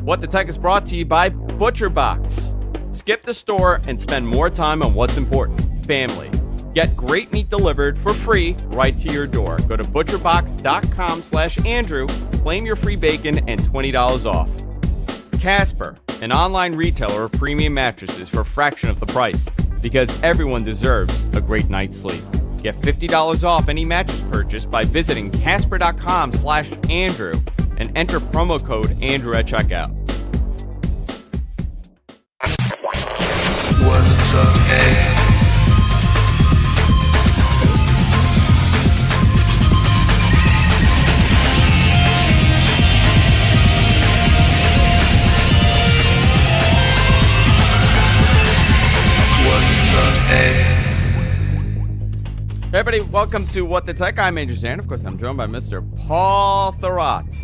What the Tech is brought to you by ButcherBox. Skip the store and spend more time on what's important, family. Get great meat delivered for free right to your door. Go to butcherbox.com/Andrew, claim your free bacon and $20 off. Casper, an online retailer of premium mattresses for a fraction of the price, because everyone deserves a great night's sleep. Get $50 off any mattress purchase by visiting casper.com/Andrew and enter promo code Andrew at checkout. What's the tech? Hey everybody, welcome to What the Tech. I'm Andrew Zand. Of course, I'm joined by Mr. Paul Thurrott.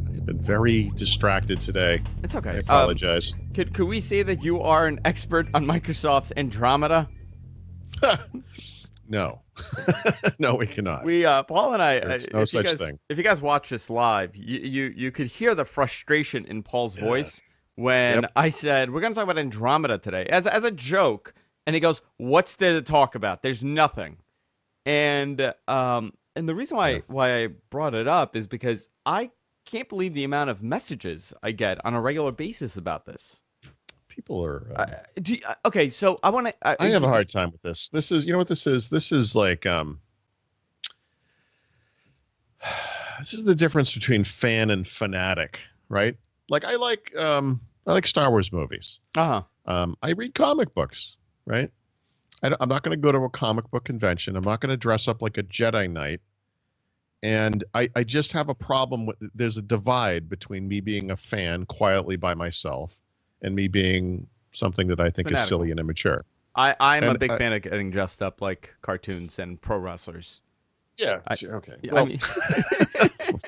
I've been very distracted today. It's okay. I apologize. Could we say that you are an expert on Microsoft's Andromeda? No. No, we cannot. Paul and I, There's no such thing. If you guys watch this live, you could hear the frustration in Paul's voice when I said, we're going to talk about Andromeda today as a joke. And he goes, what's there to talk about? There's nothing. And the reason why I brought it up is because I can't believe the amount of messages I get on a regular basis about this. People are... okay, so I want to... I have a hard time with this. This is, you know what this is? This is like... this is the difference between fan and fanatic, right? Like, I like Star Wars movies. Uh-huh. I read comic books. Right? I'm not going to go to a comic book convention. I'm not going to dress up like a Jedi Knight. And I just have a problem with, there's a divide between me being a fan quietly by myself and me being something that I think Fanatical. Is silly and immature. I'm a big fan of getting dressed up like cartoons and pro wrestlers. Yeah, sure, okay. Well, I mean...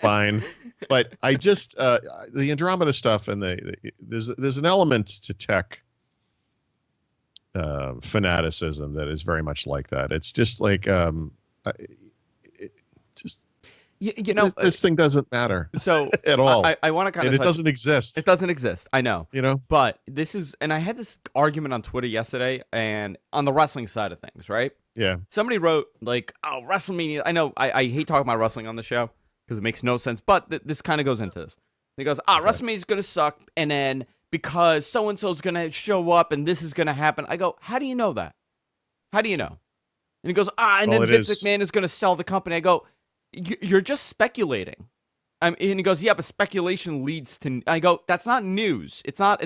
fine. But I just, the Andromeda stuff and there's an element to tech fanaticism that is very much like that. It's just like this thing doesn't matter so at all. I want to kind of it doesn't exist. It doesn't exist. I know. You know, but this is, and I had this argument on Twitter yesterday, and on the wrestling side of things, right? Yeah. Somebody wrote like, "Oh, WrestleMania." I know. I hate talking about wrestling on the show because it makes no sense. But this kind of goes into this. He goes, WrestleMania is gonna suck, and then because so-and-so is going to show up and this is going to happen. I go, how do you know that? How do you know? And he goes, and then Vince McMahon is going to sell the company. I go, you're just speculating. And he goes, yeah, but speculation leads to... I go, that's not news. It's not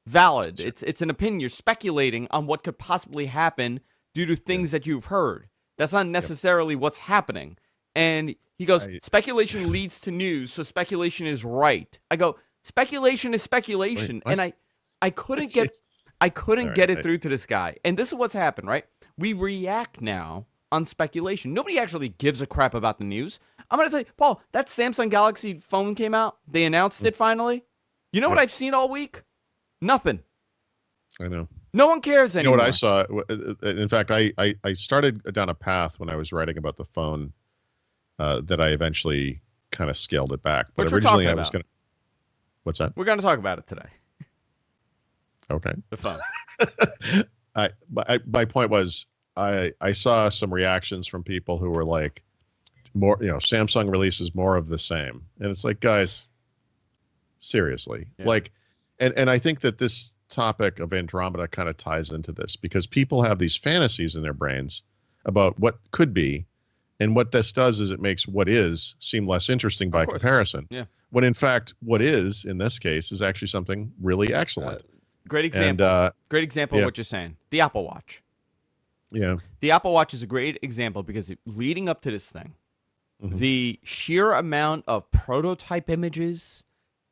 valid. Sure. It's an opinion. You're speculating on what could possibly happen due to things that you've heard. That's not necessarily what's happening. And he goes, speculation leads to news, so speculation is right. I go... Speculation is speculation. Wait, and I couldn't get it through to this guy. And this is what's happened, right? We react now on speculation. Nobody actually gives a crap about the news. I'm going to tell you, Paul, that Samsung Galaxy phone came out. They announced it finally. You know what I've seen all week? Nothing. I know. No one cares anymore. You know what I saw? In fact, I started down a path when I was writing about the phone that I eventually kind of scaled it back. But originally I was going to... What's that? We're going to talk about it today. Okay. The phone. My point was I saw some reactions from people who were like, more, Samsung releases more of the same. And it's like, guys, seriously. Yeah. Like, and I think that this topic of Andromeda kind of ties into this because people have these fantasies in their brains about what could be. And what this does is it makes what is seem less interesting by comparison. Yeah. When in fact, what is in this case is actually something really excellent. Great example. And, great example of what you're saying. The Apple Watch. Yeah. The Apple Watch is a great example because leading up to this thing, the sheer amount of prototype images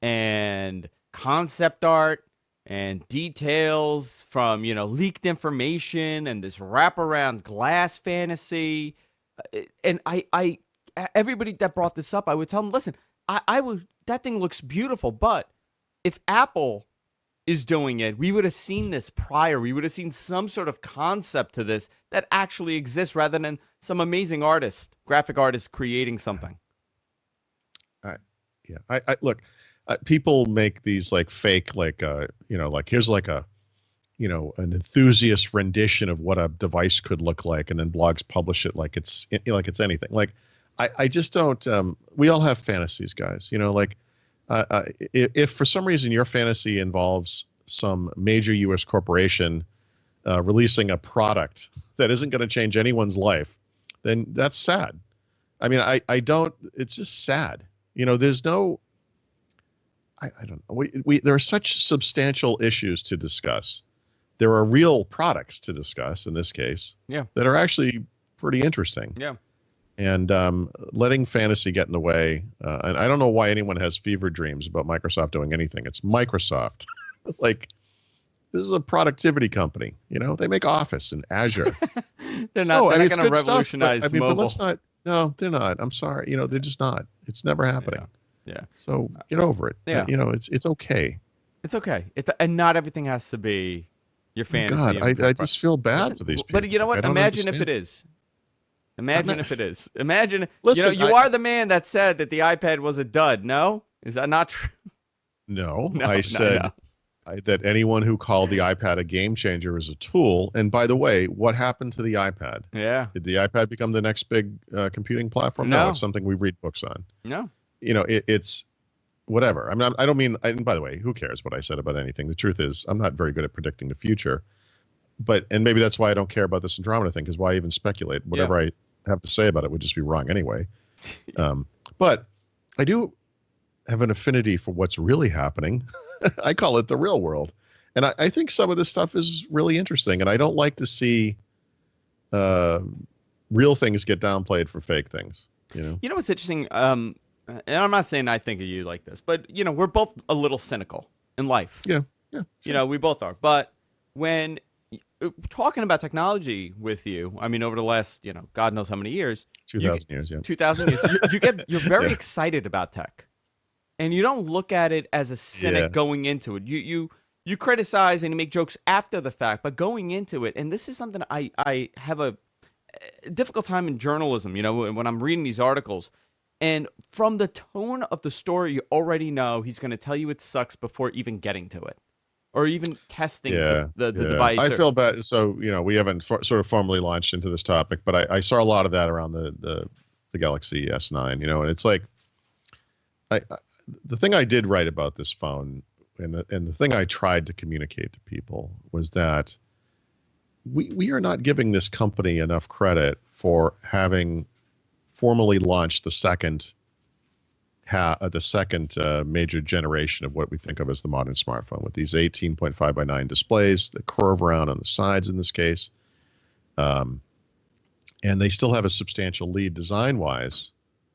and concept art and details from, leaked information and this wraparound glass fantasy. And I everybody that brought this up, I would tell them, listen, that thing looks beautiful, but if Apple is doing it, we would have seen this prior. We would have seen some sort of concept to this that actually exists rather than some amazing artist, graphic artist creating something. Look, people make these like fake, like, like here's like a, an enthusiast rendition of what a device could look like, and then blogs publish it like it's anything. Like, I just don't. We all have fantasies, guys. Like, if for some reason your fantasy involves some major U.S. corporation releasing a product that isn't going to change anyone's life, then that's sad. I mean, I don't. It's just sad. There's no. I don't know. There are such substantial issues to discuss. There are real products to discuss in this case. Yeah. That are actually pretty interesting. Yeah. And letting fantasy get in the way. And I don't know why anyone has fever dreams about Microsoft doing anything. It's Microsoft. Like, this is a productivity company. They make Office and Azure. they're not going to revolutionize stuff, but mobile. let's not. No, they're not. I'm sorry. They're just not. It's never happening. Yeah. So get over it. Yeah. It's okay. It's okay. And not everything has to be your fantasy. God, I just feel bad for these people. But you know what? Imagine if it is. Imagine if it is. Imagine. Listen, you are the man that said that the iPad was a dud. No, is that not true? No, I said that anyone who called the iPad a game changer is a tool. And by the way, what happened to the iPad? Yeah. Did the iPad become the next big computing platform? No. It's something we read books on. No. It's whatever. I mean, I don't mean. And by the way, who cares what I said about anything? The truth is, I'm not very good at predicting the future. And maybe that's why I don't care about this Andromeda thing, because why even speculate? Whatever I have to say about it would just be wrong anyway. But I do have an affinity for what's really happening. I call it the real world. And I think some of this stuff is really interesting. And I don't like to see real things get downplayed for fake things. What's interesting? And I'm not saying I think of you like this, but we're both a little cynical in life. Yeah. Sure. We both are. But when talking about technology with you, I mean, over the last, God knows how many years. 2,000 years, yeah. 2,000 years. You're very excited about tech. And you don't look at it as a cynic going into it. You criticize and you make jokes after the fact, but going into it, and this is something I have a difficult time in journalism, when I'm reading these articles. And from the tone of the story, you already know he's going to tell you it sucks before even getting to it. Or even testing the device. I feel bad. So, we haven't sort of formally launched into this topic, but I saw a lot of that around the Galaxy S9, and it's like, the thing I did write about this phone and the thing I tried to communicate to people was that we are not giving this company enough credit for having formally launched the second major generation of what we think of as the modern smartphone, with these 18.5 by 9 displays, the curve around on the sides in this case. And they still have a substantial lead design-wise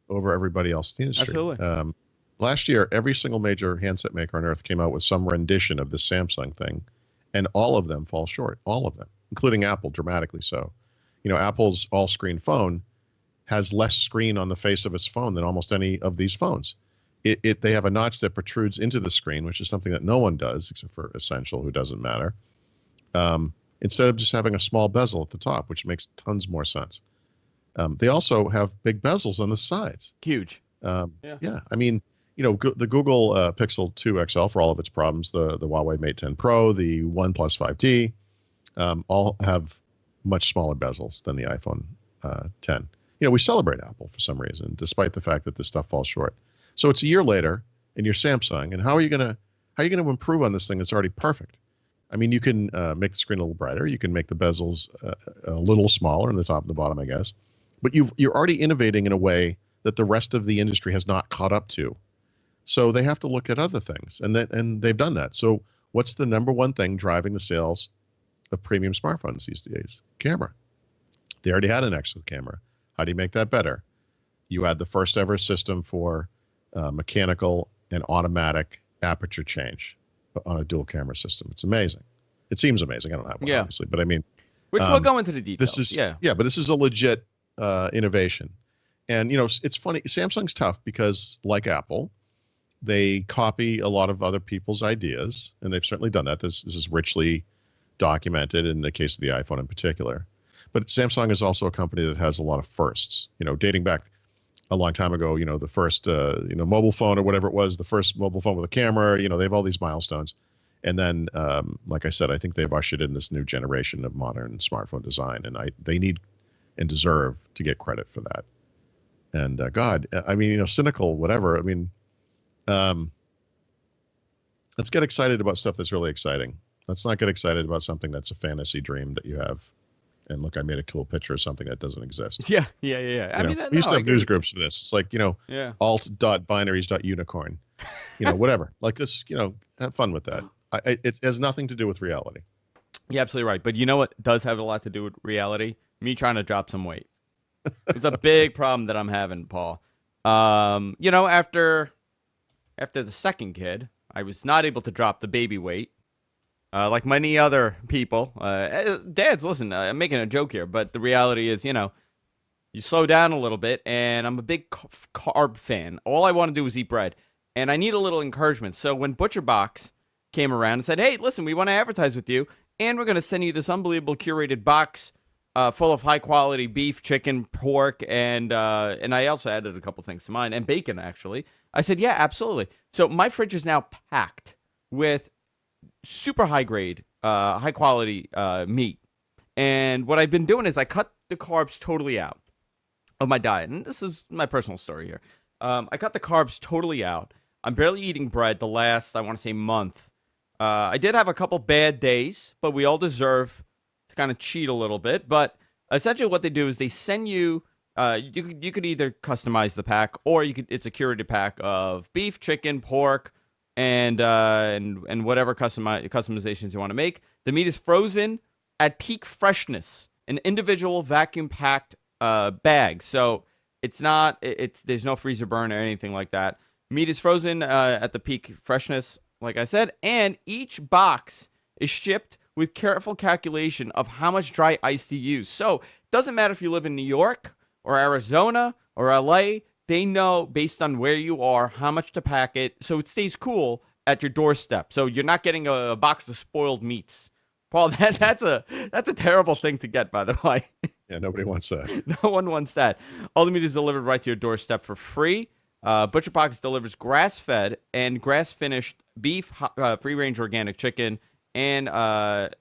over everybody else in the industry. Absolutely. Last year, every single major handset maker on earth came out with some rendition of this Samsung thing, and all of them fall short. All of them, including Apple, dramatically so. Apple's all-screen phone has less screen on the face of its phone than almost any of these phones. They have a notch that protrudes into the screen, which is something that no one does except for Essential, who doesn't matter. Instead of just having a small bezel at the top, which makes tons more sense. They also have big bezels on the sides. Huge. Yeah. I mean, the Google Pixel 2 XL, for all of its problems, the Huawei Mate 10 Pro, the OnePlus 5T, all have much smaller bezels than the iPhone 10. We celebrate Apple for some reason, despite the fact that this stuff falls short. So it's a year later, and you're Samsung, and how are you gonna improve on this thing that's already perfect? I mean, you can make the screen a little brighter, you can make the bezels a little smaller on the top and the bottom, I guess, but you're already innovating in a way that the rest of the industry has not caught up to. So they have to look at other things, and they've done that. So what's the number one thing driving the sales of premium smartphones these days? Camera. They already had an excellent camera. How do you make that better? You add the first ever system for mechanical and automatic aperture change on a dual camera system. It's amazing. It seems amazing. I don't have one, obviously, but I mean, which we'll go into the details. But this is a legit innovation. And it's funny. Samsung's tough because, like Apple, they copy a lot of other people's ideas, and they've certainly done that. This is richly documented in the case of the iPhone in particular. But Samsung is also a company that has a lot of firsts, dating back a long time ago, the first, mobile phone or whatever it was, the first mobile phone with a camera, they have all these milestones. And then, like I said, I think they've ushered in this new generation of modern smartphone design, and they need and deserve to get credit for that. And God, I mean, cynical, whatever. I mean, um, let's get excited about stuff that's really exciting. Let's not get excited about something that's a fantasy dream that you have. And look, I made a cool picture of something that doesn't exist. Yeah. I mean, we used no, to I have agree news with you. groups for this. It's like, Yeah. alt.binaries.unicorn, whatever. Like this, have fun with that. It has nothing to do with reality. You're absolutely right. But you know what does have a lot to do with reality? Me trying to drop some weight. It's a big problem that I'm having, Paul. After the second kid, I was not able to drop the baby weight. Like many other people. Dads, listen, I'm making a joke here, but the reality is, you slow down a little bit, and I'm a big carb fan. All I want to do is eat bread, and I need a little encouragement. So when ButcherBox came around and said, hey, listen, we want to advertise with you, and we're going to send you this unbelievable curated box full of high-quality beef, chicken, pork, and I also added a couple things to mine, and bacon, actually. I said, yeah, absolutely. So my fridge is now packed with super high-grade, high-quality meat. And what I've been doing is I cut the carbs totally out of my diet. And this is my personal story here. I cut the carbs totally out. I'm barely eating bread the last, I want to say, month. I did have a couple bad days, but we all deserve to kind of cheat a little bit. But essentially what they do is they send you, you could either customize the pack, or it's a curated pack of beef, chicken, pork, and whatever customizations you want to make. The meat is frozen at peak freshness, an individual vacuum packed bag. So there's no freezer burn or anything like that. Meat is frozen at the peak freshness, like I said, and each box is shipped with careful calculation of how much dry ice to use. So it doesn't matter if you live in New York or Arizona or LA. They know, based on where you are, how much to pack it, so it stays cool at your doorstep. So you're not getting a box of spoiled meats. Paul, that's a terrible thing to get, by the way. Yeah, nobody wants that. No one wants that. All the meat is delivered right to your doorstep for free. ButcherBox delivers grass-fed and grass-finished beef, free-range organic chicken, and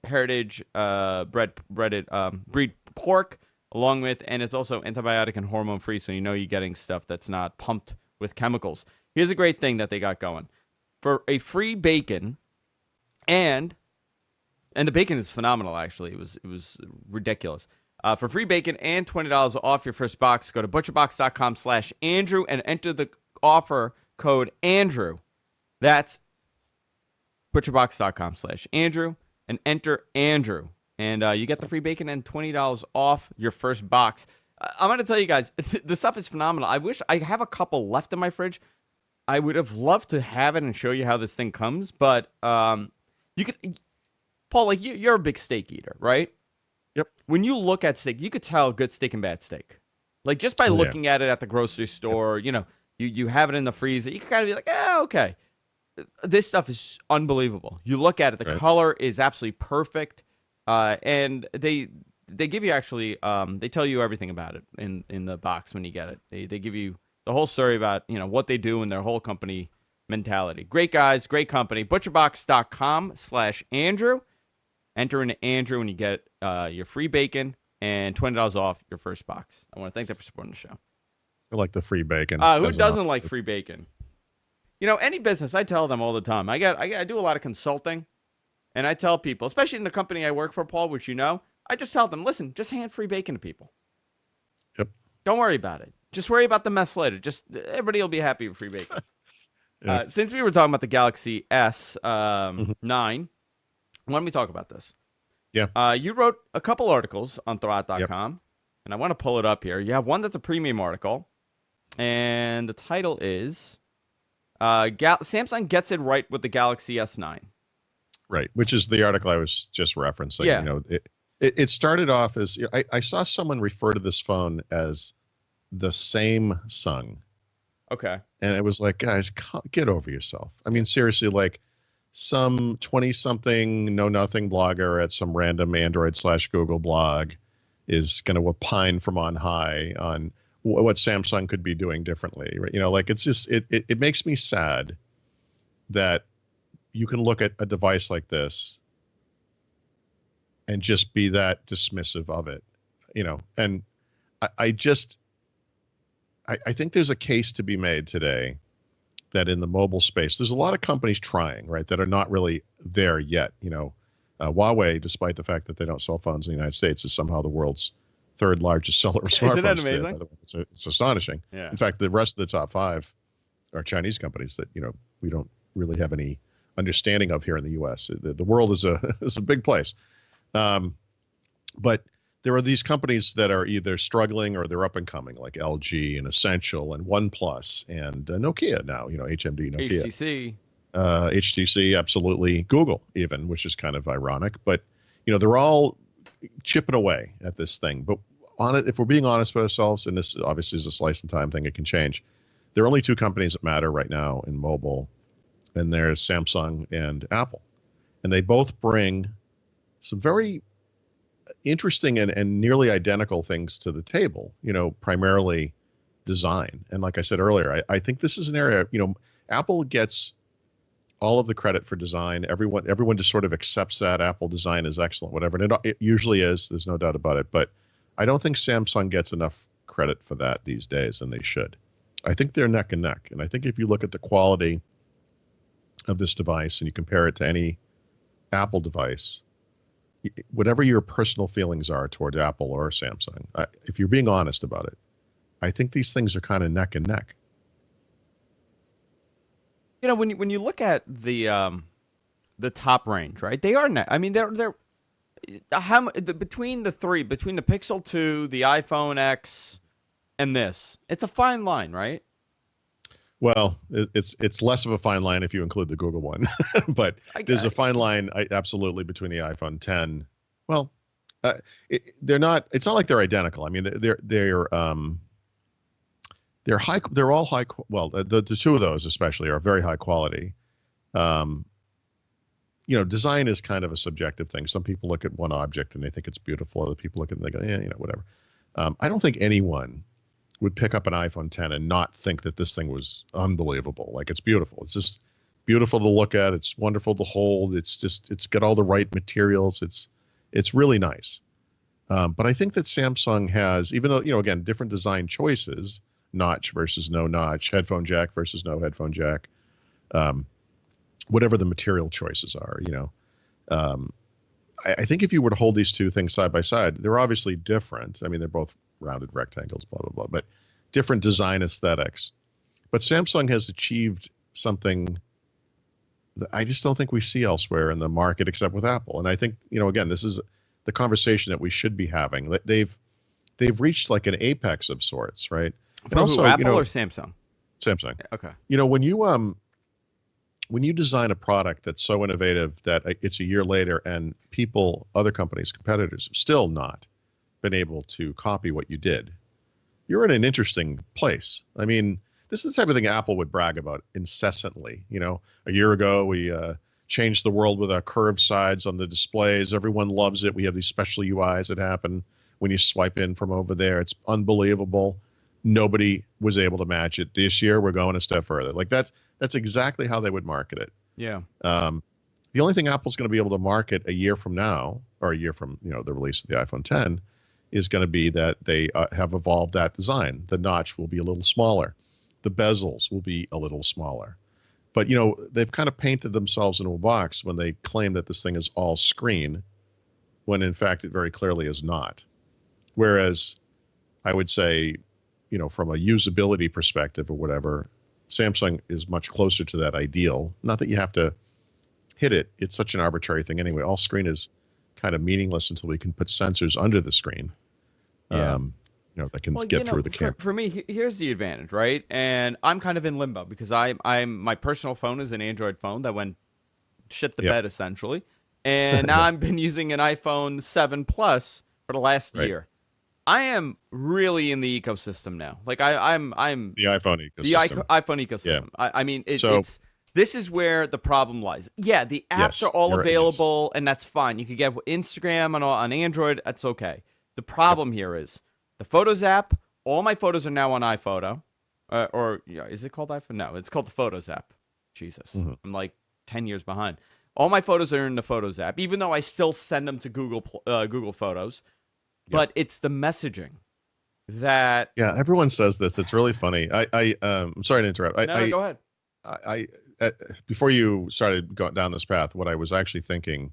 heritage breed pork, along with, and it's also antibiotic and hormone free, so you're getting stuff that's not pumped with chemicals. Here's a great thing that they got going. For a free bacon, and the bacon is phenomenal, actually. It was ridiculous. For free bacon and $20 off your first box, go to butcherbox.com/Andrew and enter the offer code Andrew. That's butcherbox.com/Andrew and enter Andrew. And you get the free bacon and $20 off your first box. I'm going to tell you guys, the stuff is phenomenal. I wish I have a couple left in my fridge. I would have loved to have it and show you how this thing comes. But you could, Paul, like you're a big steak eater, right? Yep. When you look at steak, you could tell good steak and bad steak. Like just by looking at it at the grocery store, you have it in the freezer. You can kind of be like, okay. This stuff is unbelievable. You look at it, the color is absolutely perfect. And they give you actually they tell you everything about it in the box when you get it. They give you the whole story about what they do and their whole company mentality. Great guys, great company. Butcherbox.com/Andrew. Enter in Andrew and you get your free bacon and $20 off your first box. I want to thank them for supporting the show. I like the free bacon. Who doesn't like free bacon? Any business, I tell them all the time. I do a lot of consulting. And I tell people, especially in the company I work for, Paul, which I just tell them, listen, just hand free bacon to people. Yep. Don't worry about it. Just worry about the mess later. Just everybody will be happy with free bacon. Yeah. Since we were talking about the Galaxy S9, why don't we talk about this? Yeah. You wrote a couple articles on Thurrott.com, and I want to pull it up here. You have one that's a premium article, and the title is Samsung Gets It Right with the Galaxy S9. Right, which is the article I was just referencing. Yeah. It started off as I saw someone refer to this phone as the Samsung. Okay. And it was like, guys, get over yourself. I mean, seriously, like some 20-something know-nothing blogger at some random Android/Google blog is going to opine from on high on what Samsung could be doing differently. Right? Like it's just it makes me sad that you can look at a device like this and just be that dismissive of it. And I just I think there's a case to be made today that in the mobile space, there's a lot of companies trying, right, that are not really there yet. Huawei, despite the fact that they don't sell phones in the United States, is somehow the world's third largest seller of smartphones. Isn't that amazing? Today, by the way. It's astonishing. Yeah. In fact, the rest of the top five are Chinese companies that we don't really have any understanding of here in the U.S. The world is a big place, but there are these companies that are either struggling or they're up and coming, like LG and Essential and OnePlus and Nokia now. HMD, Nokia, HTC, absolutely, Google even, which is kind of ironic. But they're all chipping away at this thing. But if we're being honest with ourselves, and this obviously is a slice in time thing, it can change. There are only two companies that matter right now in mobile, and there's Samsung and Apple, and they both bring some very interesting and nearly identical things to the table, primarily design. And like I said earlier, I think this is an area, Apple gets all of the credit for design. Everyone just sort of accepts that Apple design is excellent, whatever. And it usually is, there's no doubt about it. But I don't think Samsung gets enough credit for that these days, and they should. I think they're neck and neck. And I think if you look at the quality of this device and you compare it to any Apple device, whatever your personal feelings are toward Apple or Samsung, if you're being honest about it, I think these things are kind of neck and neck. When you look at the top range, right? They are I mean, they're between the Pixel 2, the iPhone X, and this, it's a fine line, right? Well, it's less of a fine line if you include the Google one, but there's a fine line absolutely between the iPhone 10. Well, they're not. It's not like they're identical. I mean, they're high. They're all high. Well, the two of those especially are very high quality. Design is kind of a subjective thing. Some people look at one object and they think it's beautiful. Other people look at it and they go, yeah, whatever. I don't think anyone would pick up an iPhone 10 and not think that this thing was unbelievable. Like, it's beautiful. It's just beautiful to look at. It's wonderful to hold. It's got all the right materials. It's really nice. But I think that Samsung has, even though, again, different design choices, notch versus no notch, headphone jack versus no headphone jack, whatever the material choices are, I think if you were to hold these two things side by side, they're obviously different. I mean, they're both rounded rectangles, blah, blah, blah, but different design aesthetics. But Samsung has achieved something that I just don't think we see elsewhere in the market except with Apple. And I think, again, this is the conversation that we should be having. They've reached like an apex of sorts, right? And also, Apple or Samsung? Samsung. Okay. When you design a product that's so innovative that it's a year later and other companies, competitors, have still not been able to copy what you did, you're in an interesting place. I mean, this is the type of thing Apple would brag about incessantly. A year ago, we changed the world with our curved sides on the displays. Everyone loves it. We have these special UIs that happen when you swipe in from over there. It's unbelievable. Nobody was able to match it. This year, we're going a step further. Like, that's exactly how they would market it. Yeah. The only thing Apple's going to be able to market a year from now, or a year from the release of the iPhone 10, is going to be that they have evolved that design. The notch will be a little smaller. The bezels will be a little smaller. But, they've kind of painted themselves into a box when they claim that this thing is all screen, when in fact it very clearly is not. Whereas I would say, from a usability perspective or whatever, Samsung is much closer to that ideal. Not that you have to hit it. It's such an arbitrary thing anyway. All screen is kind of meaningless until we can put sensors under the screen. Yeah. That can get through the camera. For me, here's the advantage, right? And I'm kind of in limbo because my personal phone is an Android phone that went shit the bed essentially, and now I've been using an iPhone 7 Plus for the last year. I am really in the ecosystem now. Like I'm the iPhone ecosystem. The iPhone ecosystem. Yeah. I mean, this is where the problem lies. Yeah, the apps are all available, and that's fine. You can get Instagram on Android. That's okay. The problem here is the Photos app all my photos are now on iPhoto, or yeah, is it called iPhone? No, it's called the Photos app. Jesus, Mhm. I'm like 10 years behind. All my photos are in the Photos app, even though I still send them to Google Photos. Yep. But it's the messaging that. Yeah, everyone says this. It's really funny. I'm sorry to interrupt. No, go ahead. I before you started going down this path, what I was actually thinking,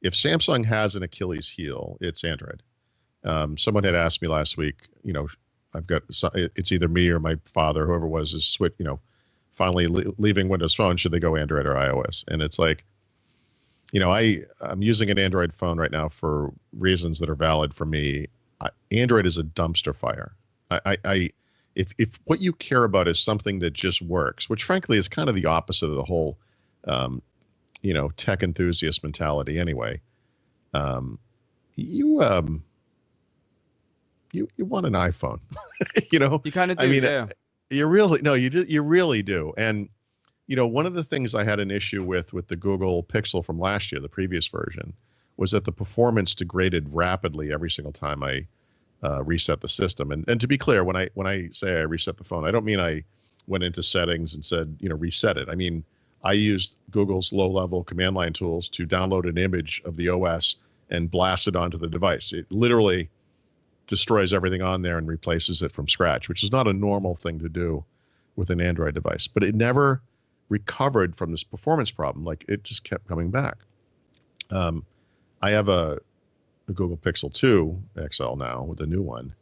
if Samsung has an Achilles heel, it's Android. Someone had asked me last week, it's either me or my father, whoever it was, is finally leaving Windows Phone. Should they go Android or iOS? And it's like, I'm using an Android phone right now for reasons that are valid for me. Android is a dumpster fire. If what you care about is something that just works, which frankly is kind of the opposite of the whole, tech enthusiast mentality anyway. You want an iPhone, You kind of do, I mean, yeah. you really, no, you really do. And, one of the things I had an issue with the Google Pixel from last year, the previous version, was that the performance degraded rapidly every single time I reset the system. And to be clear, when I say I reset the phone, I don't mean I went into settings and said, reset it. I mean, I used Google's low-level command line tools to download an image of the OS and blast it onto the device. It literally destroys everything on there and replaces it from scratch, which is not a normal thing to do with an Android device. But it never recovered from this performance problem. Like, it just kept coming back. I have the Google Pixel 2 XL now with the new one,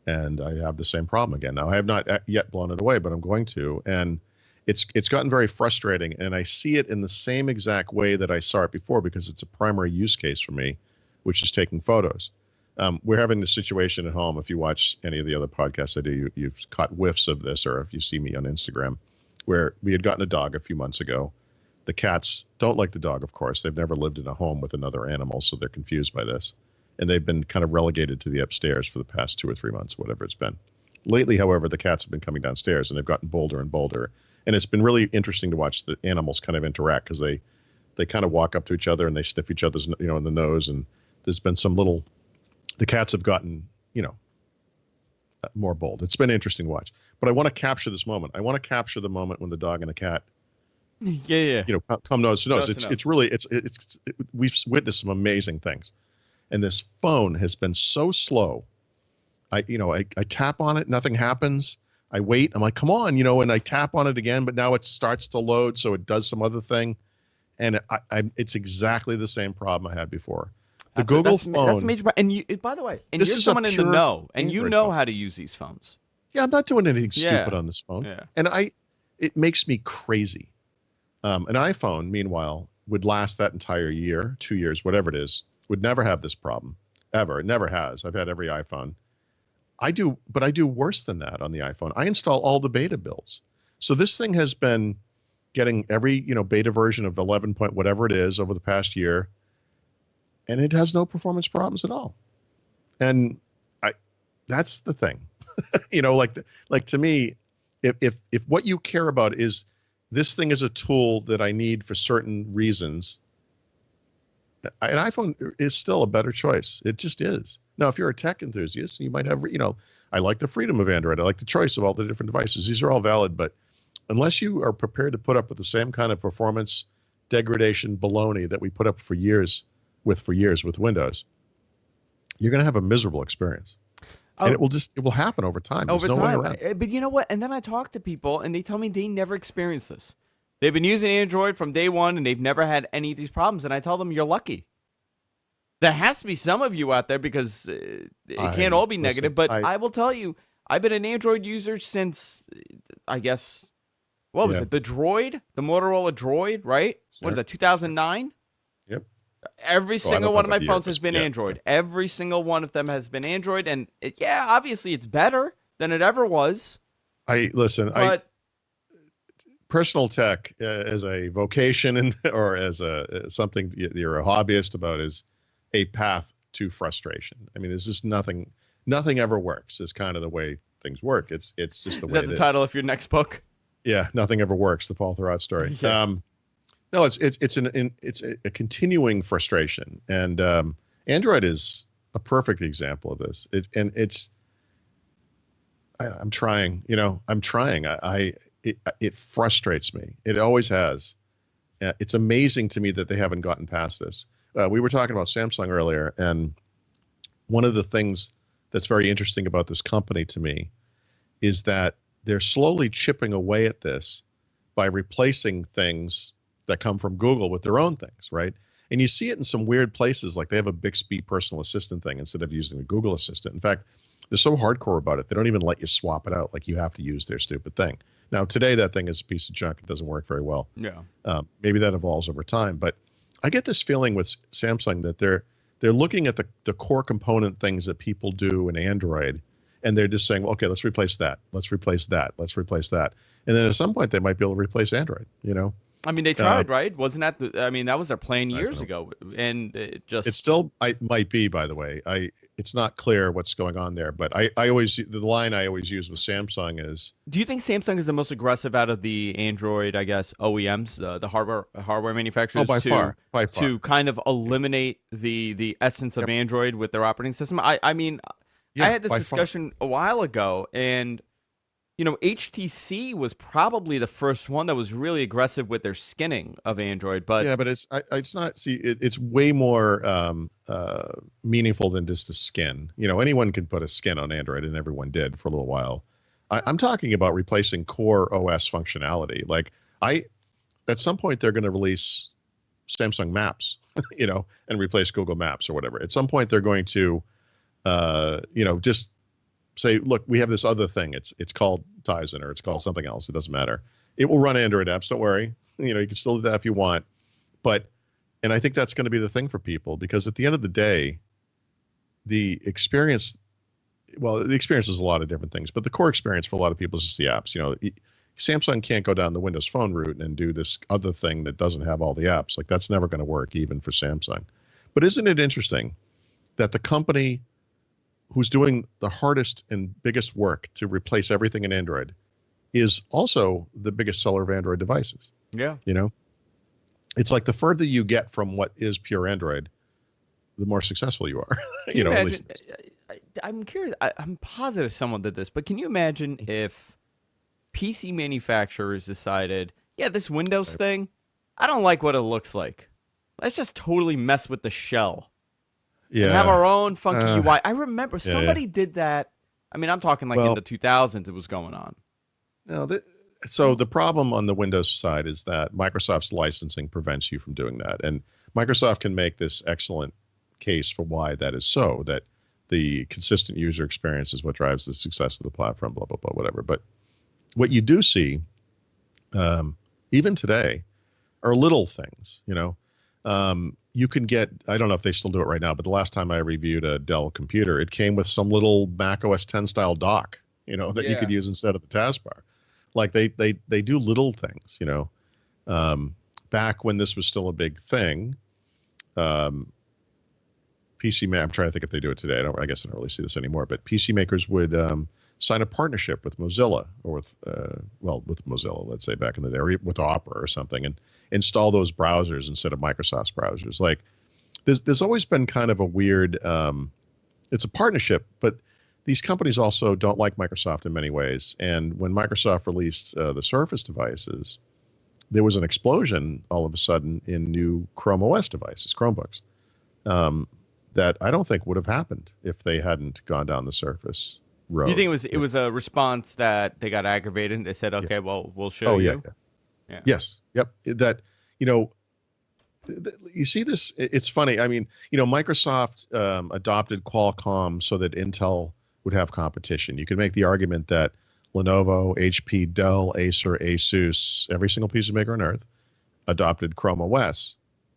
and I have the same problem again. Now, I have not yet blown it away, but I'm going to. And it's gotten very frustrating, and I see it in the same exact way that I saw it before, because it's a primary use case for me, which is taking photos. We're having this situation at home. If you watch any of the other podcasts I do, you've caught whiffs of this, or if you see me on Instagram, where we had gotten a dog a few months ago. The cats don't like the dog, of course. They've never lived in a home with another animal, so they're confused by this. And they've been kind of relegated to the upstairs for the past 2 or 3 months, whatever it's been. Lately, however, the cats have been coming downstairs, and they've gotten bolder and bolder. And it's been really interesting to watch the animals kind of interact, because they kind of walk up to each other and they sniff each other's, in the nose. And there's been the cats have gotten, more bold. It's been interesting to watch. But I want to capture this moment. I want to capture the moment when the dog and the cat, Yeah. come nose to nose. Nose to nose. It's really, we've witnessed some amazing things. And this phone has been so slow. I tap on it, nothing happens. I wait. I'm like, come on, and I tap on it again, but now it starts to load, so it does some other thing. And it's exactly the same problem I had before. The Google phone. That's a major. And you, by the way, and This you're is someone a in the pure know, and you Android know phone. how to use these phones. Yeah, I'm not doing anything Yeah. stupid on this phone. Yeah. And it makes me crazy. An iPhone, meanwhile, would last that entire year, 2 years, whatever it is, would never have this problem, ever. It never has. I've had every iPhone. But I do worse than that on the iPhone. I install all the beta builds. So this thing has been getting every, beta version of 11 point whatever it is over the past year, and it has no performance problems at all. And that's the thing. Like to me, if what you care about is this thing is a tool that I need for certain reasons, an iPhone is still a better choice. It just is. Now, if you're a tech enthusiast, you might have, I like the freedom of Android. I like the choice of all the different devices. These are all valid, but unless you are prepared to put up with the same kind of performance degradation baloney that we put up for years with Windows, you're going to have a miserable experience. And it will happen over time. There's no way around. But you know what? And then I talk to people, and they tell me they never experienced this. They've been using Android from day one, and they've never had any of these problems. And I tell them, you're lucky. There has to be some of you out there, because it can't all be negative. But I will tell you, I've been an Android user since, I guess, what was it? The Droid? The Motorola Droid, right? Sure. What is that, 2009? Yep. Every single one of my phones has been Yeah. Android. Every single one of them has been Android. And obviously it's better than it ever was. Personal tech as a vocation or as something you're a hobbyist about is a path to frustration. I mean, there's just nothing ever works. Is kind of the way things work. It's just the way. Is that the title of your next book? Yeah, nothing ever works. The Paul Thurrott story. Yeah. No, it's a continuing frustration, and Android is a perfect example of this. I'm trying. I'm trying. It frustrates me. It always has. It's amazing to me that they haven't gotten past this. We were talking about Samsung earlier, and one of the things that's very interesting about this company to me is that they're slowly chipping away at this by replacing things that come from Google with their own things, right? And you see it in some weird places, like they have a Bixby personal assistant thing instead of using the Google Assistant. In fact, they're so hardcore about it, they don't even let you swap it out. Like you have to use their stupid thing. Now, today, that thing is a piece of junk. It doesn't work very well. Yeah. Maybe that evolves over time. But I get this feeling with Samsung that they're looking at the core component things that people do in Android, and they're just saying, well, okay, let's replace that. Let's replace that. Let's replace that. And then at some point, they might be able to replace Android, I mean, they tried, right? Wasn't that? That was their plan I years don't know. ago, and It still might be, by the way. It's not clear what's going on there, but I always the line I always use with Samsung is, Do you think Samsung is the most aggressive out of the Android, I guess, OEMs, the hardware manufacturers, by far. to kind of eliminate the essence of Yep. Android with their operating system? I mean, Yeah, I had this by far. discussion a while ago, and HTC was probably the first one that was really aggressive with their skinning of Android, but Yeah, but it's not. See, it's way more meaningful than just a skin. Anyone can put a skin on Android, and everyone did for a little while. I'm talking about replacing core OS functionality. Like at some point, they're going to release Samsung Maps, and replace Google Maps or whatever. At some point, they're going to, just say, look, we have this other thing. It's called Tizen, or it's called something else. It doesn't matter. It will run Android apps. Don't worry. You can still do that if you want. And I think that's going to be the thing for people, because at the end of the day, the experience is a lot of different things, but the core experience for a lot of people is just the apps. Samsung can't go down the Windows Phone route and do this other thing that doesn't have all the apps. Like, that's never going to work, even for Samsung. But isn't it interesting that the company who's doing the hardest and biggest work to replace everything in Android is also the biggest seller of Android devices? yeah. It's like the further you get from what is pure Android, the more successful you are. Can you At imagine? least I'm curious. I'm positive someone did this, but can you imagine if PC manufacturers decided, yeah, this Windows thing, I don't like what it looks like. Let's just totally mess with the shell. yeah. And have our own funky UI. I remember yeah. somebody did that. I mean, I'm talking like in Well- the 2000s it was going on. No, so the problem on the Windows side is that Microsoft's licensing prevents you from doing that. And Microsoft can make this excellent case for why that is so, that the consistent user experience is what drives the success of the platform, blah, blah, blah, whatever. But what you do see, even today, are little things. You can get, I don't know if they still do it right now, but the last time I reviewed a Dell computer, it came with some little Mac OS 10 style dock, that you could use instead of the taskbar. Like they do little things, back when this was still a big thing. I'm trying to think if they do it today. I guess I don't really see this anymore, but PC makers would sign a partnership with Mozilla, or with Mozilla, let's say back in the day, or with Opera or something, and install those browsers instead of Microsoft's browsers. Like there's always been kind of a weird, it's a partnership, but these companies also don't like Microsoft in many ways. And when Microsoft released the Surface devices, there was an explosion all of a sudden in new Chrome OS devices, Chromebooks, that I don't think would have happened if they hadn't gone down the Surface road. You think it was a response that they got aggravated and they said, okay, well, we'll show you? Yeah. Yes. Yep. That, you see this, it's funny. I mean, Microsoft adopted Qualcomm so that Intel would have competition. You could make the argument that Lenovo, HP, Dell, Acer, Asus, every single PC maker on earth adopted Chrome OS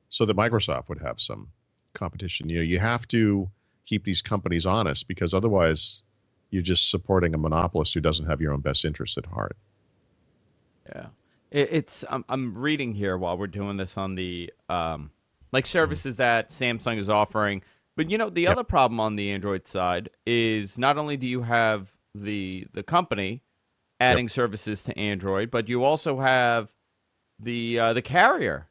so that Microsoft would have some competition. You have to keep these companies honest, because otherwise you're just supporting a monopolist who doesn't have your own best interest at heart. Yeah. I'm reading here while we're doing this on the services that Samsung is offering. But the other problem on the Android side is not only do you have the company adding services to Android, but you also have the carrier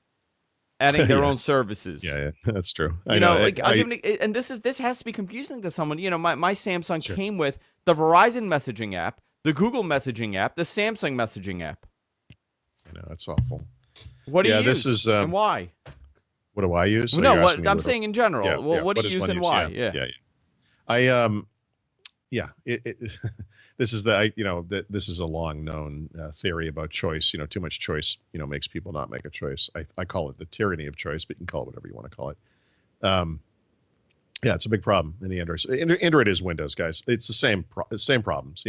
adding their own services. Yeah, that's true. And this has to be confusing to someone. My Samsung came with the Verizon messaging app, the Google messaging app, the Samsung messaging app. I know, it's awful. What do Yeah, you this use is and why? what do I use? Well, So no, you're asking what me I'm what? saying in general. Well, Yeah. what do What you does use one and use? why? Yeah, Yeah. yeah, yeah. I yeah. This is the this is a long known theory about choice. Too much choice makes people not make a choice. I call it the tyranny of choice, but you can call it whatever you want to call it. Um, yeah, it's a big problem in the Android. Android is Windows, guys. It's the same problems.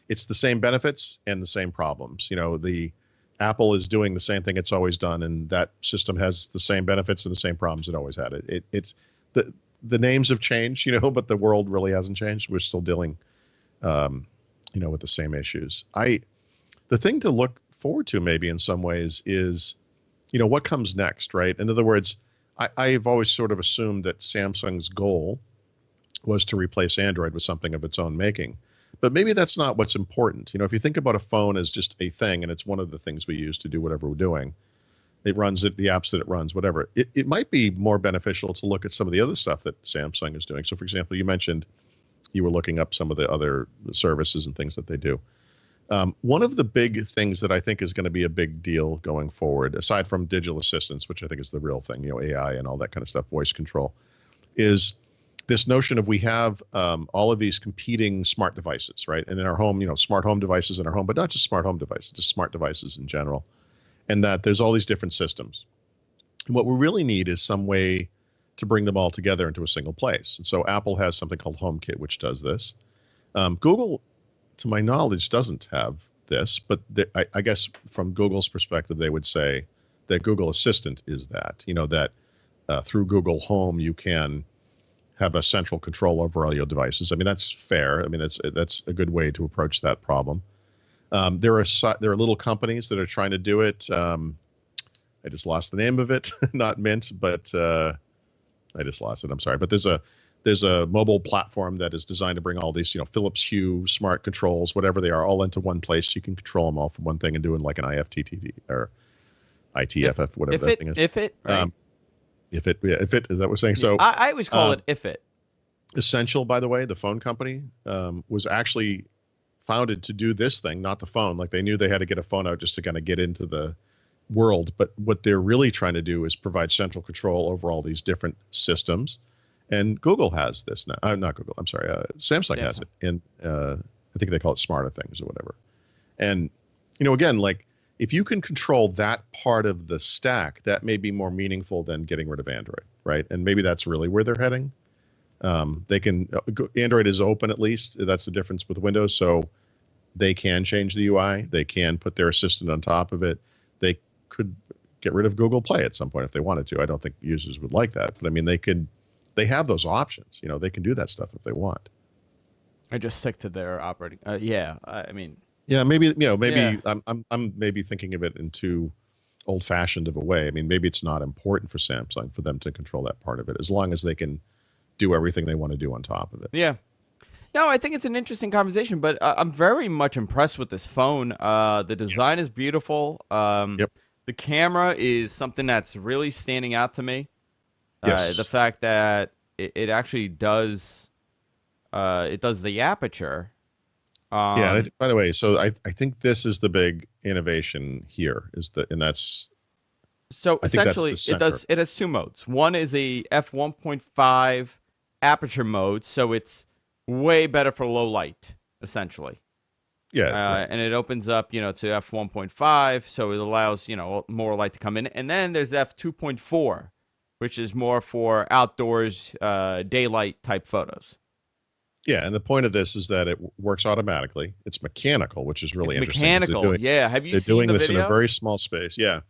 It's the same benefits and the same problems. The Apple is doing the same thing it's always done, and that system has the same benefits and the same problems it always had. It's the names have changed, but the world really hasn't changed. We're still dealing, um, with the same issues. The thing to look forward to maybe in some ways is, what comes next, right? In other words, I've always sort of assumed that Samsung's goal was to replace Android with something of its own making. But maybe that's not what's important. If you think about a phone as just a thing, and it's one of the things we use to do whatever we're doing, it runs it, the apps that it runs, whatever. It might be more beneficial to look at some of the other stuff that Samsung is doing. So, for example, you mentioned you were looking up some of the other services and things that they do. One of the big things that I think is going to be a big deal going forward, aside from digital assistants, which I think is the real thing, AI and all that kind of stuff, voice control, is this notion of we have all of these competing smart devices, right? And in our home, smart home devices in our home, but not just smart home devices, just smart devices in general. And that there's all these different systems. And what we really need is some way to bring them all together into a single place. And so Apple has something called HomeKit, which does this. Google, to my knowledge, doesn't have this, but I guess from Google's perspective, they would say that Google Assistant is that, that through Google Home, you can have a central control over all your devices. I mean, that's fair. I mean, that's a good way to approach that problem. There are little companies that are trying to do it. I just lost the name of it, not Mint, but I just lost it. I'm sorry, but there's a mobile platform that is designed to bring all these, Philips Hue smart controls, whatever they are, all into one place. You can control them all from one thing and do it like an IFTTT or ITFF, whatever that thing is. If it, right? If it is that what we're saying? So I always call it if it. Essential, by the way, the phone company was actually founded to do this thing, not the phone. Like they knew they had to get a phone out just to kind of get into the world. But what they're really trying to do is provide central control over all these different systems. And Google has this now. Not Google. I'm sorry. Samsung has it. And I think they call it Smarter Things or whatever. And, again, like if you can control that part of the stack, that may be more meaningful than getting rid of Android, right? And maybe that's really where they're heading. They can Android is open, at least. That's the difference with Windows. So they can change the UI. They can put their assistant on top of it. They could get rid of Google Play at some point if they wanted to. I don't think users would like that, but I mean, they have those options. They can do that stuff if they want. I just stick to their operating. Yeah, I mean. Yeah, maybe Yeah. I'm maybe thinking of it in too old-fashioned of a way. I mean, maybe it's not important for Samsung for them to control that part of it, as long as they can do everything they want to do on top of it. Yeah. No, I think it's an interesting conversation, but I'm very much impressed with this phone. The design is beautiful. Yep. The camera is something that's really standing out to me. Yes. The fact that it actually does, it does the aperture. Yeah. And by the way, so I think this is the big innovation here and that's. So I think that's essentially, the center. it has two modes. One is a f1.5 aperture mode, so it's way better for low light, essentially. Yeah. Right. And it opens up, to f1.5, so it allows, more light to come in. And then there's f2.4, which is more for outdoors, daylight type photos. Yeah, and the point of this is that it works automatically. It's mechanical, which is really interesting. Mechanical, yeah. Have you they're seen doing the this video? in a very small space. Yeah.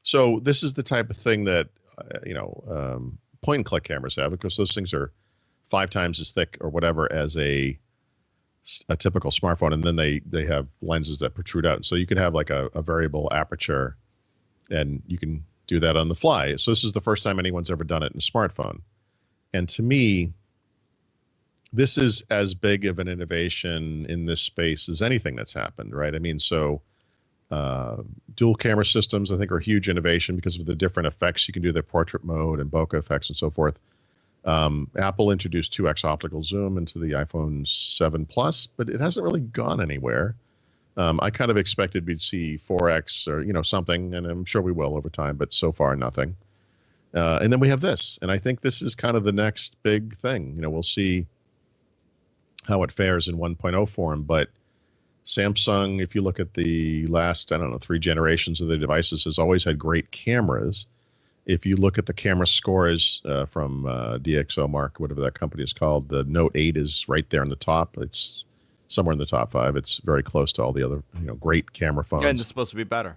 So this is the type of thing that point and click cameras have, because those things are 5 times as thick or whatever as a typical smartphone, and then they have lenses that protrude out. So you can have like a variable aperture, and you can do that on the fly. So this is the first time anyone's ever done it in a smartphone, and to me, this is as big of an innovation in this space as anything that's happened, right? I mean, so dual camera systems, I think, are a huge innovation because of the different effects you can do, the portrait mode and bokeh effects and so forth. Apple introduced 2x optical zoom into the iPhone 7 Plus, but it hasn't really gone anywhere. I kind of expected we'd see 4x or something, and I'm sure we will over time, but so far nothing. And then we have this, and I think this is kind of the next big thing. We'll see how it fares in 1.0 form, but Samsung, if you look at the last, I don't know, 3 generations of their devices, has always had great cameras. If you look at the camera scores from DxOMark, whatever that company is called, the Note 8 is right there in the top. It's somewhere in the top 5. It's very close to all the other, great camera phones. Yeah, and it's supposed to be better.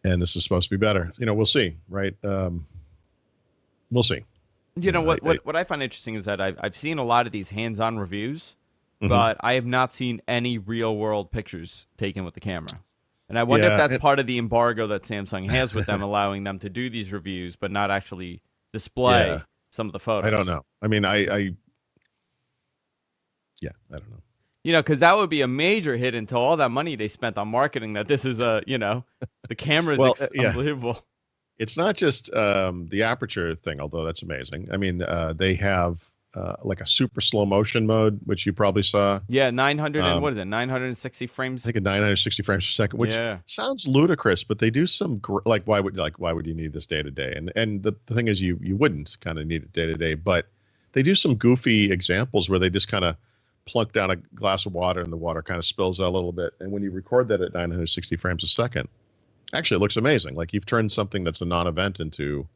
And this is supposed to be better. We'll see, right? We'll see. What I find interesting is that I've seen a lot of these hands-on reviews, Mhm. but I have not seen any real-world pictures taken with the camera. And I wonder if that's part of the embargo that Samsung has with them, allowing them to do these reviews, but not actually display some of the photos. I don't know. I mean, I don't know. Because that would be a major hit into all that money they spent on marketing that this is the camera is unbelievable. It's not just the aperture thing, although that's amazing. I mean, they have like a super slow motion mode, which you probably saw. Yeah, 960 frames. I think 960 frames per second, which sounds ludicrous, but they do some why would you need this day to day? And the thing is, you wouldn't kind of need it day to day, but they do some goofy examples where they just kind of plunk down a glass of water and the water kind of spills out a little bit. And when you record that at 960 frames a second, actually it looks amazing. Like you've turned something that's a non-event into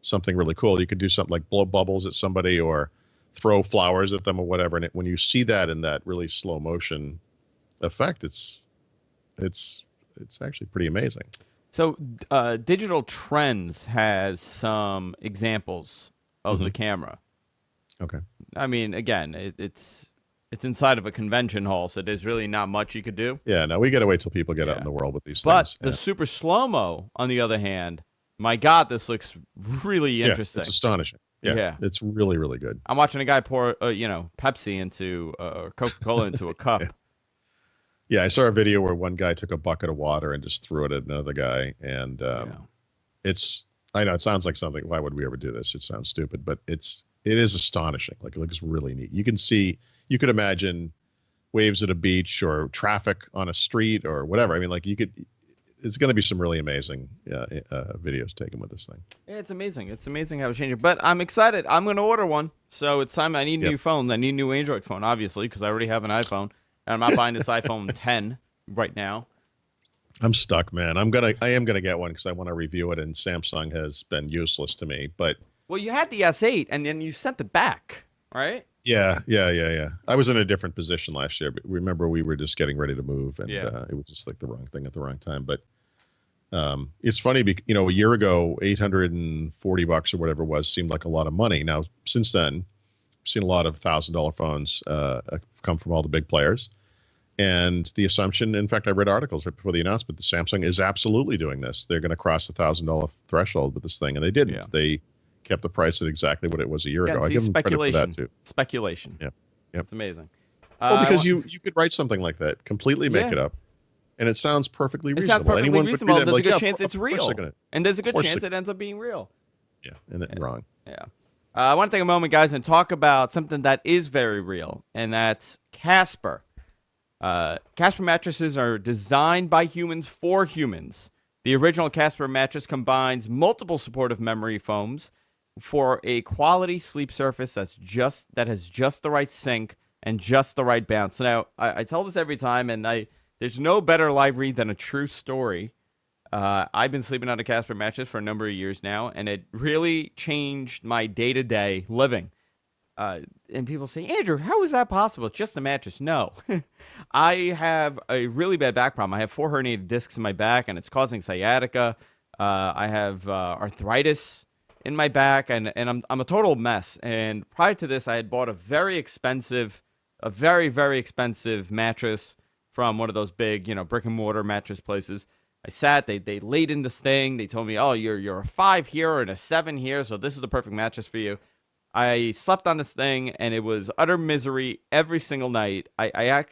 something really cool. You could do something like blow bubbles at somebody or throw flowers at them or whatever. And when you see that in that really slow motion effect, it's actually pretty amazing. So Digital Trends has some examples of the camera. Okay. I mean, again, it's inside of a convention hall, so there's really not much you could do. Yeah, no, we got to wait till people get out in the world with these things. But the super slow-mo, on the other hand, my God, this looks really interesting. It's astonishing. Yeah, it's really, really good. I'm watching a guy pour, Pepsi into or Coca-Cola into a cup. Yeah, I saw a video where one guy took a bucket of water and just threw it at another guy, and I know it sounds like something. Why would we ever do this? It sounds stupid, but it is astonishing. Like it looks really neat. You could imagine waves at a beach or traffic on a street or whatever. I mean, like it's going to be some really amazing videos taken with this thing. Yeah, it's amazing. It's amazing how it's changing. But I'm excited. I'm going to order one. So it's time. I need a new phone. I need a new Android phone, obviously, because I already have an iPhone. And I'm not buying this iPhone 10 right now. I'm stuck, man. I am gonna get one because I want to review it, and Samsung has been useless to me. But you had the S8, and then you sent it back, right? Yeah. I was in a different position last year, but remember we were just getting ready to move, and it was just like the wrong thing at the wrong time. But it's funny, a year ago, $840 or whatever it was seemed like a lot of money. Now, since then, we've seen a lot of $1,000 phones come from all the big players. And the assumption, in fact, I read articles right before the announcement that Samsung is absolutely doing this. They're going to cross the $1,000 threshold with this thing, and they didn't. Yeah. They kept the price at exactly what it was a year ago. I give them credit for that too. Speculation. Yeah. It's amazing. Well, because you could write something like that, completely make it up, and it sounds perfectly reasonable. It sounds perfectly Anyone reasonable. Could There's a good chance it's real, and there's a good chance it ends up being real. Yeah, and then wrong. Yeah. I want to take a moment, guys, and talk about something that is very real, and that's Casper. Casper mattresses are designed by humans for humans. The original Casper mattress combines multiple supportive memory foams for a quality sleep surface that has just the right sink and just the right bounce. Now, I tell this every time, and there's no better live read than a true story. I've been sleeping on a Casper mattress for a number of years now, and it really changed my day-to-day living. And people say, Andrew, how is that possible? It's just a mattress. No. I have a really bad back problem. I have 4 herniated discs in my back, and it's causing sciatica. I have arthritis in my back, and I'm a total mess. And prior to this, I had bought a very, very expensive mattress from one of those big, brick and mortar mattress places. I sat, they laid in this thing. They told me, oh, you're a 5 here and a 7 here, so this is the perfect mattress for you. I slept on this thing, and it was utter misery every single night. I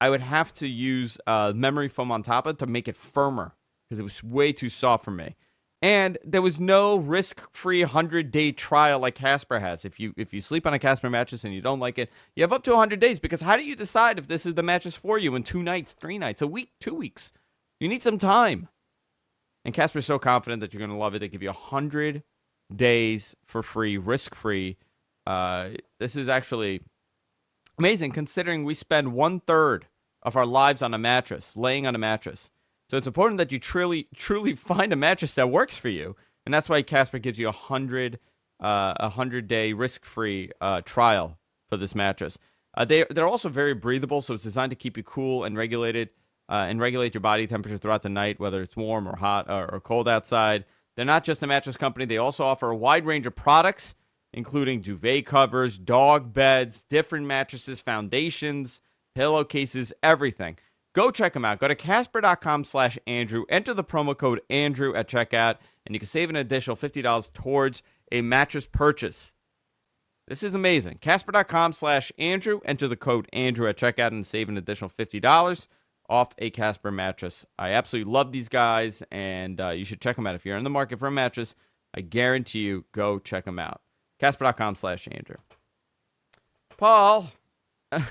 would have to use memory foam on top of it to make it firmer because it was way too soft for me. And there was no risk-free 100-day trial like Casper has. If you sleep on a Casper mattress and you don't like it, you have up to 100 days, because how do you decide if this is the mattress for you in 2 nights, 3 nights, a week, 2 weeks? You need some time. And Casper's so confident that you're going to love it. They give you 100 days for free, risk-free. This is actually amazing, considering we spend 1/3 of our lives on a mattress, laying on a mattress. So it's important that you truly find a mattress that works for you, and that's why Casper gives you a 100-day risk-free trial for this mattress. They're also very breathable, so it's designed to keep you cool and regulated, and regulate your body temperature throughout the night, whether it's warm or hot or cold outside. They're not just a mattress company; they also offer a wide range of products, including duvet covers, dog beds, different mattresses, foundations, pillowcases, everything. Go check them out. Go to Casper.com/Andrew. Enter the promo code Andrew at checkout, and you can save an additional $50 towards a mattress purchase. This is amazing. Casper.com/Andrew. Enter the code Andrew at checkout and save an additional $50 off a Casper mattress. I absolutely love these guys, and you should check them out. If you're in the market for a mattress, I guarantee you, go check them out. Casper.com/Andrew. Paul, I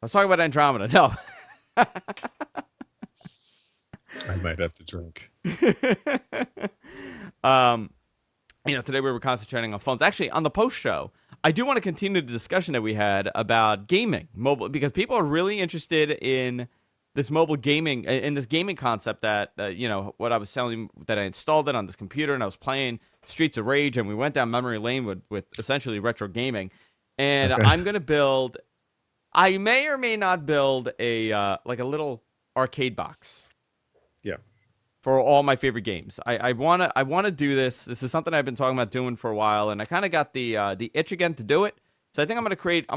was talking about Andromeda. No. I might have to drink. Today we were concentrating on phones. Actually, on the post show, I do want to continue the discussion that we had about gaming, mobile, because people are really interested in this mobile gaming, in this gaming concept that, what I was telling you, that I installed it on this computer and I was playing Streets of Rage, and we went down memory lane with essentially retro gaming. And Okay. I'm going to build, I may or may not build a little arcade box. Yeah. For all my favorite games. I wanna do this. This is something I've been talking about doing for a while, and I kind of got the itch again to do it. So I think I'm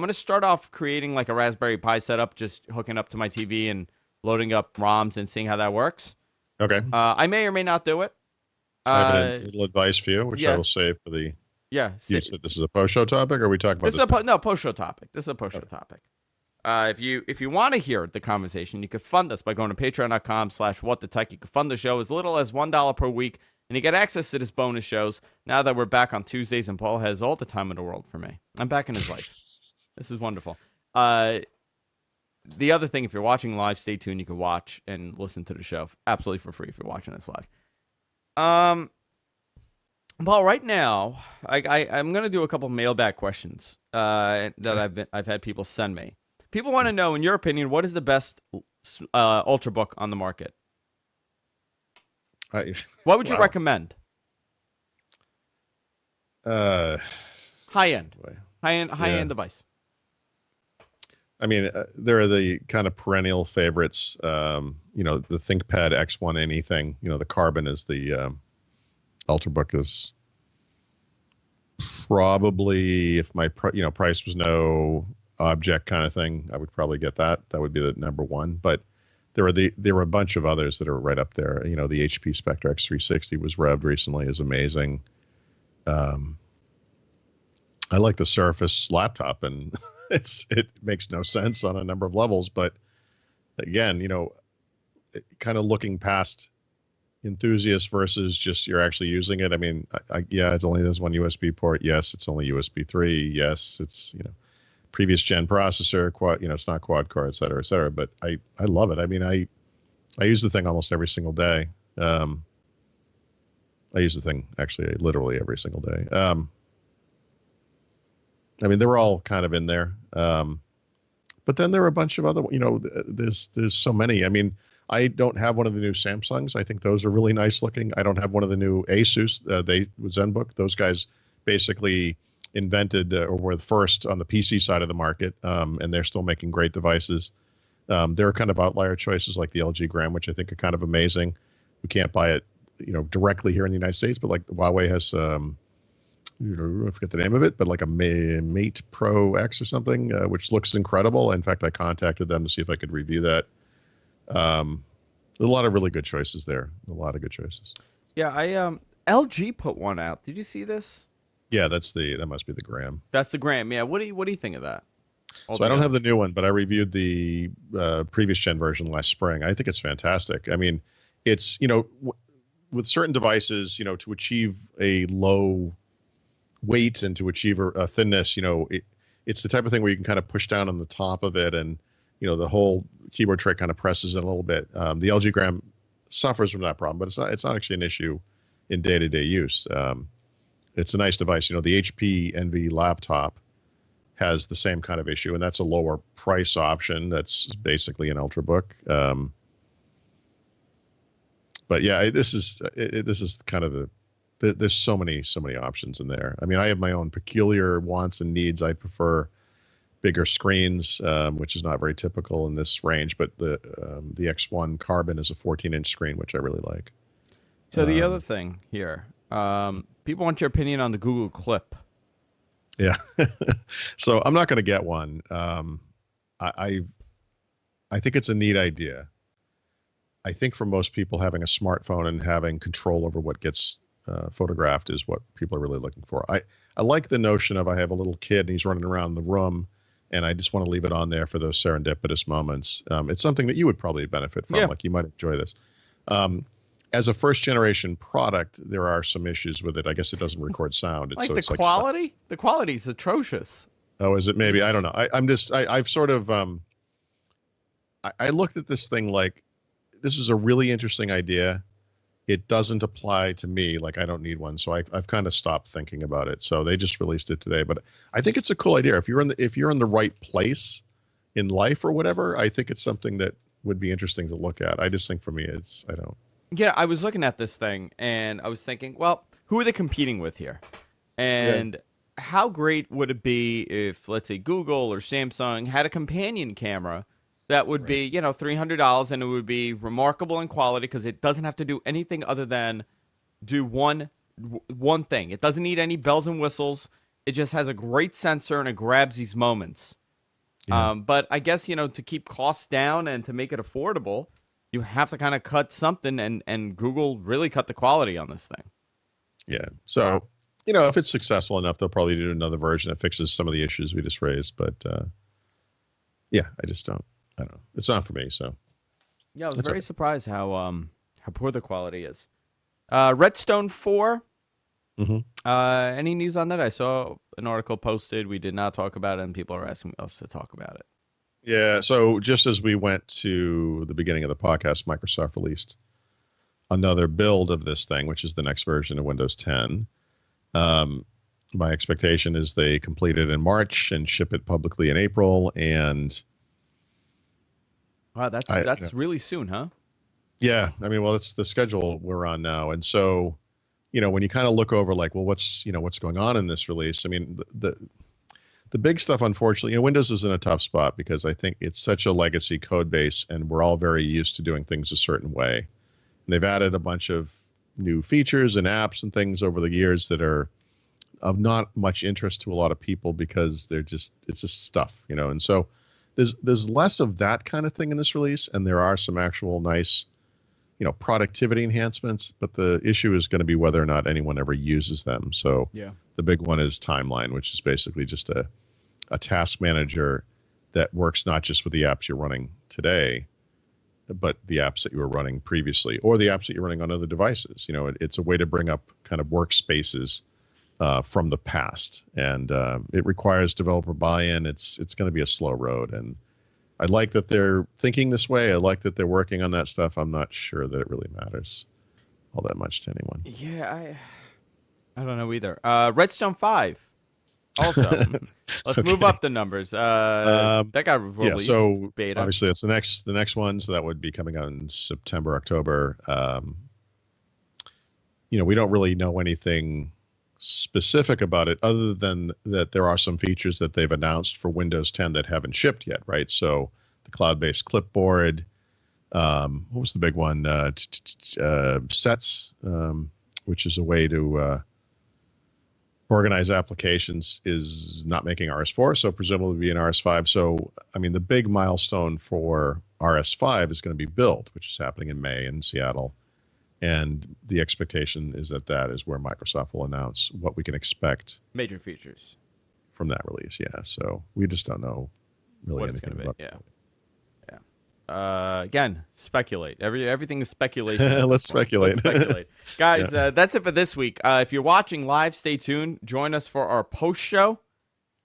gonna start off creating like a Raspberry Pi setup, just hooking up to my TV and loading up ROMs and seeing how that works. Okay. I may or may not do it. I have a little advice for you, which I will save for the. Yeah. You said this is a post show topic, or are we talking about this? Is a post show topic. This is a post show topic. If you want to hear the conversation, you can fund us by going to patreon.com/whatthetech. You can fund the show as little as $1 per week, and you get access to this bonus shows now that we're back on Tuesdays, and Paul has all the time in the world for me. I'm back in his life. This is wonderful. The other thing, if you're watching live, stay tuned. You can watch and listen to the show absolutely for free if you're watching this live. Paul, right now, I'm going to do a couple mailbag questions that I've had people send me. People want to know, in your opinion, what is the best Ultrabook on the market? What would you recommend? High end device. I mean, there are the kind of perennial favorites. The ThinkPad X1 anything. The Carbon is the Ultrabook is probably, if my price was no object kind of thing, I would probably get that. That would be the number one. But there were a bunch of others that are right up there. The HP Spectre X360 was revved recently, is amazing. I like the Surface laptop, and it makes no sense on a number of levels. But again, kind of looking past enthusiast versus just you're actually using it. I mean, it's only this one USB port. Yes, it's only USB 3. Yes, it's previous gen processor, quad, it's not quad core, et cetera, et cetera. But I love it. I mean, I use the thing almost every single day. I use the thing actually literally every single day. I mean, they were all kind of in there. But then there are a bunch of other, there's so many. I mean, I don't have one of the new Samsungs. I think those are really nice looking. I don't have one of the new Asus. ZenBook. Those guys basically invented or were the first on the PC side of the market, and they're still making great devices. There are kind of outlier choices like the LG Gram, which I think are kind of amazing. We can't buy it, directly here in the United States, but like Huawei has, I forget the name of it, but like a Mate Pro X or something, which looks incredible. In fact, I contacted them to see if I could review that. A lot of really good choices there. A lot of good choices. Yeah, LG put one out. Did you see this? Yeah, that must be the Gram. That's the Gram. Yeah. What do you think of that? So I don't have the new one, but I reviewed the previous gen version last spring. I think it's fantastic. I mean, it's with certain devices, to achieve a low weight and to achieve a thinness, it's the type of thing where you can kind of push down on the top of it, and the whole keyboard tray kind of presses in a little bit. The LG Gram suffers from that problem, but it's not actually an issue in day-to-day use. It's a nice device. The HP Envy laptop has the same kind of issue, and that's a lower price option. That's basically an Ultrabook. But yeah, this is kind of there's so many options in there. I mean, I have my own peculiar wants and needs. I prefer bigger screens, which is not very typical in this range. But the X1 Carbon is a 14-inch screen, which I really like. So the other thing here, people want your opinion on the Google Clip. Yeah. So I'm not going to get one. I think it's a neat idea. I think for most people, having a smartphone and having control over what gets photographed is what people are really looking for. I like the notion of I have a little kid and he's running around the room, and I just want to leave it on there for those serendipitous moments. It's something that you would probably benefit from. Yeah. Like, you might enjoy this. As a first generation product, there are some issues with it. I guess it doesn't record sound. Like the quality? The quality's atrocious. Oh, is it? Maybe. I don't know. I've sort of, I looked at this thing like, this is a really interesting idea. It doesn't apply to me. Like, I don't need one. So I've kind of stopped thinking about it. So they just released it today, but I think it's a cool idea. If you're in the right place in life or whatever, I think it's something that would be interesting to look at. I just think for me, I don't. Yeah, I was looking at this thing and I was thinking, well, who are they competing with here? And how great would it be if, let's say, Google or Samsung had a companion camera that would be, $300, and it would be remarkable in quality because it doesn't have to do anything other than do one thing. It doesn't need any bells and whistles. It just has a great sensor and it grabs these moments. Yeah. But I guess, to keep costs down and to make it affordable, you have to kind of cut something, and Google really cut the quality on this thing. Yeah. So, if it's successful enough, they'll probably do another version that fixes some of the issues we just raised. But yeah, I don't know. It's not for me. So yeah, I was very surprised how poor the quality is. Redstone 4. Mm-hmm. Any news on that? I saw an article posted. We did not talk about it, and people are asking us to talk about it. Yeah, so just as we went to the beginning of the podcast, Microsoft released another build of this thing, which is the next version of Windows 10. My expectation is they complete it in March and ship it publicly in April. And wow, that's really soon, huh? Yeah, I mean, well, it's the schedule we're on now, and so when you kind of look over, like, well, what's going on in this release? I mean, the big stuff, unfortunately, Windows is in a tough spot because I think it's such a legacy code base, and we're all very used to doing things a certain way. And they've added a bunch of new features and apps and things over the years that are of not much interest to a lot of people because it's just stuff, and so there's less of that kind of thing in this release, and there are some actual nice, productivity enhancements, but the issue is going to be whether or not anyone ever uses them. So yeah. The big one is Timeline, which is basically just a task manager that works not just with the apps you're running today, but the apps that you were running previously or the apps that you're running on other devices. It's a way to bring up kind of workspaces from the past, and it requires developer buy-in. It's going to be a slow road, and I like that they're thinking this way. I like that they're working on that stuff. I'm not sure that it really matters all that much to anyone. Yeah, I don't know either. Redstone 5. Also, let's move up the numbers. That got released. Yeah, so beta. Obviously it's the next one, so that would be coming out in September, October. We don't really know anything specific about it other than that there are some features that they've announced for Windows 10 that haven't shipped yet, right? So the cloud-based clipboard, what was the big one? Sets, which is a way to organize applications, is not making RS4, so presumably be in RS5. So, I mean, the big milestone for RS5 is going to be Build, which is happening in May in Seattle. And the expectation is that is where Microsoft will announce what we can expect. Major features. From that release, yeah. So we just don't know really what it's anything going to about be, yeah. Again, speculate. Everything is speculation. at this Let's point. speculate. Let's speculate. Guys, that's it for this week. If you're watching live, stay tuned. Join us for our post show.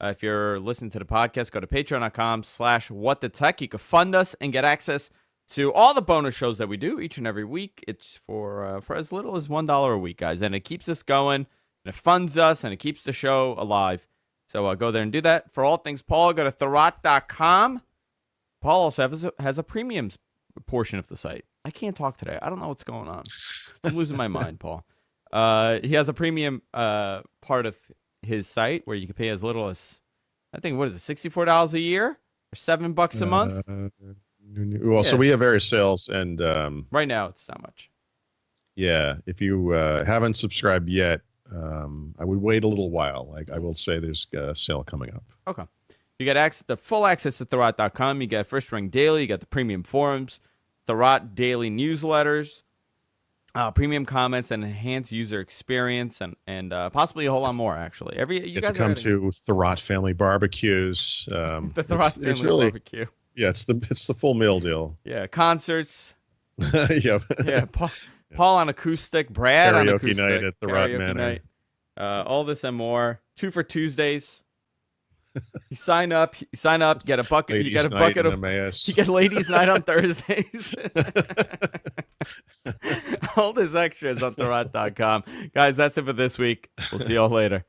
If you're listening to the podcast, go to patreon.com/whatthetech. You can fund us and get access to all the bonus shows that we do each and every week. It's for as little as $1 a week, guys. And it keeps us going, and it funds us, and it keeps the show alive. So go there and do that. For all things Paul, go to Thurrott.com. Paul also has a premium portion of the site. I can't talk today. I don't know what's going on. I'm losing my mind, Paul. He has a premium part of his site where you can pay as little as, I think, what is it, $64 a year or $7 a month? Well, so we have various sales, and right now it's not much. Yeah, if you haven't subscribed yet, I would wait a little while. Like I will say, there's a sale coming up. Okay. You get the full access to Thurrott.com. You get First Ring Daily. You got the premium forums, Thurrott daily newsletters, premium comments, and enhanced user experience, and possibly a whole lot more. Actually, you guys come to Thurrott family barbecues. The Thurrott family barbecue. Yeah, it's the full meal deal. Yeah, concerts. Yep. Yeah, Paul on acoustic, Brad on acoustic. Karaoke night at the Thurrott Manor. All this and more. 2 for Tuesdays. You sign up, get a bucket. Ladies you get a bucket of Emmaus. You get ladies' night on Thursdays. All this extra is on Thurrott.com. Guys, that's it for this week. We'll see y'all later.